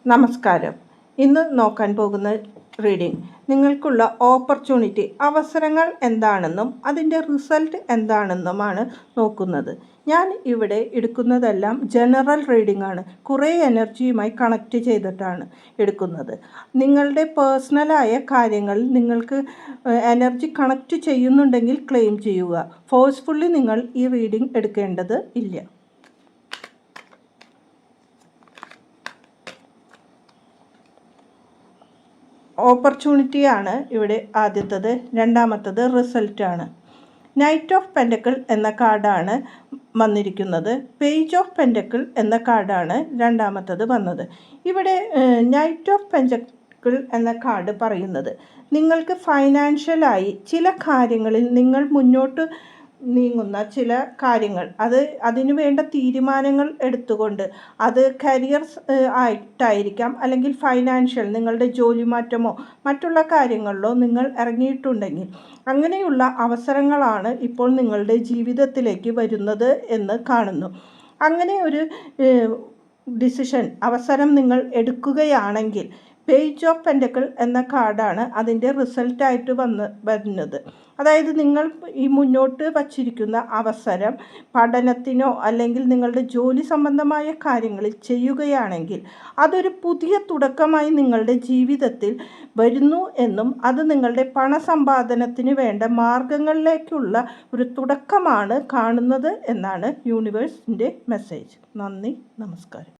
നമസ്കാരം. ഇന്ന് നോക്കാൻ പോകുന്ന റീഡിംഗ് നിങ്ങൾക്കുള്ള ഓപ്പർച്യൂണിറ്റി അവസരങ്ങൾ എന്താണെന്നും അതിൻ്റെ റിസൾട്ട് എന്താണെന്നുമാണ് നോക്കുന്നത്. ഞാൻ ഇവിടെ എടുക്കുന്നതെല്ലാം ജനറൽ റീഡിംഗ് ആണ്. കുറേ എനർജിയുമായി കണക്റ്റ് ചെയ്തിട്ടാണ് എടുക്കുന്നത്. നിങ്ങളുടെ പേഴ്സണലായ കാര്യങ്ങൾ നിങ്ങൾക്ക് എനർജി കണക്റ്റ് ചെയ്യുന്നുണ്ടെങ്കിൽ ക്ലെയിം ചെയ്യുക. ഫോഴ്സ്ഫുള്ളി നിങ്ങൾ ഈ റീഡിംഗ് എടുക്കേണ്ടത് ഇല്ല. ഓപ്പർച്യൂണിറ്റിയാണ് ഇവിടെ ആദ്യത്തത്. രണ്ടാമത്തത് റിസൾട്ടാണ്. നൈറ്റ് ഓഫ് പെൻറ്റക്കിൾ എന്ന കാർഡാണ് വന്നിരിക്കുന്നത്. പേജ് ഓഫ് പെൻറ്റക്കിൾ എന്ന കാർഡാണ് രണ്ടാമത്തത് വന്നത്. ഇവിടെ നൈറ്റ് ഓഫ് പെൻറ്റക്കിൾ എന്ന കാർഡ് പറയുന്നത് നിങ്ങൾക്ക് ഫൈനാൻഷ്യലായി ചില കാര്യങ്ങളിൽ നിങ്ങൾ മുന്നോട്ട് നീങ്ങുന്ന ചില കാര്യങ്ങൾ അതിനു വേണ്ട തീരുമാനങ്ങൾ എടുത്തുകൊണ്ട് അത് കരിയർ ആയിട്ടായിരിക്കാം, അല്ലെങ്കിൽ ഫൈനാൻഷ്യൽ നിങ്ങളുടെ ജോലി മാറ്റമോ മറ്റുള്ള കാര്യങ്ങളിലോ നിങ്ങൾ ഇറങ്ങിയിട്ടുണ്ടെങ്കിൽ അങ്ങനെയുള്ള അവസരങ്ങളാണ് ഇപ്പോൾ നിങ്ങളുടെ ജീവിതത്തിലേക്ക് വരുന്നത് എന്ന് കാണുന്നു. അങ്ങനെ ഒരു അവസരം നിങ്ങൾ എടുക്കുകയാണെങ്കിൽ പേജ് ഓഫ് പെൻറ്റക്കിൾ എന്ന കാർഡാണ് അതിൻ്റെ റിസൾട്ടായിട്ട് വരുന്നത്. അതായത് നിങ്ങൾ ഈ മുന്നോട്ട് വച്ചിരിക്കുന്ന അവസരം പഠനത്തിനോ അല്ലെങ്കിൽ നിങ്ങളുടെ ജോലി സംബന്ധമായ കാര്യങ്ങളിൽ ചെയ്യുകയാണെങ്കിൽ അതൊരു പുതിയ തുടക്കമായി നിങ്ങളുടെ ജീവിതത്തിൽ വരുന്നു എന്നും അത് നിങ്ങളുടെ പണസമ്പാദനത്തിന് വേണ്ട മാർഗങ്ങളിലേക്കുള്ള ഒരു തുടക്കമാണ് കാണുന്നത് എന്നാണ് യൂണിവേഴ്സിൻ്റെ മെസ്സേജ്. നന്ദി, നമസ്കാരം.